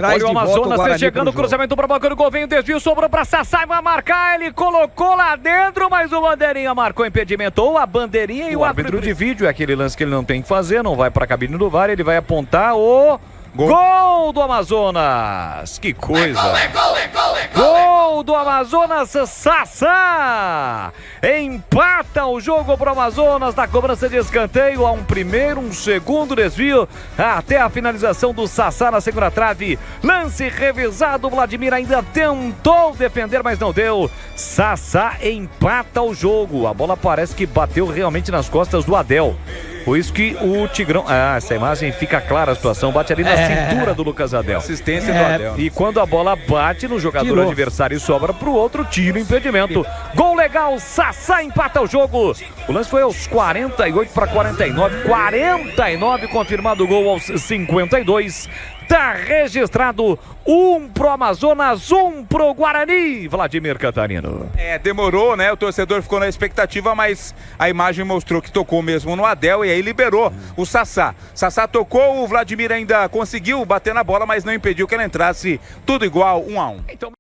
Olha o Amazonas chegando, o cruzamento para o banco do gol, vem o desvio, sobrou para Sassá, vai marcar, ele colocou lá dentro, mas o bandeirinha marcou impedimento, ou a bandeirinha e o árbitro de vídeo, é aquele lance que ele não tem que fazer, não vai para a cabine do VAR, ele vai apontar o... Gol do Amazonas! Que coisa! Gol do Amazonas, Sassá! Empata o jogo para o Amazonas na cobrança de escanteio. Há um primeiro, um segundo desvio até a finalização do Sassá na segunda trave. Lance revisado, o Vladimir ainda tentou defender, mas não deu. Sassá empata o jogo. A bola parece que bateu realmente nas costas do Adel. Por isso que o Tigrão... essa imagem fica clara a situação. Bate ali na cintura do Lucas Adel. Assistência do Adel. E quando a bola bate no jogador adversário e sobra pro outro, tira o impedimento. Gol legal, Sassá empata o jogo. O lance foi aos 48 para 49. 49 confirmado o gol aos 52. Tá registrado 1 pro Amazonas, 1 pro Guarani, Vladimir Cantarino. Demorou, né? O torcedor ficou na expectativa, mas a imagem mostrou que tocou mesmo no Adel e aí liberou o Sassá. Sassá tocou, o Vladimir ainda conseguiu bater na bola, mas não impediu que ela entrasse tudo igual, 1-1. Então...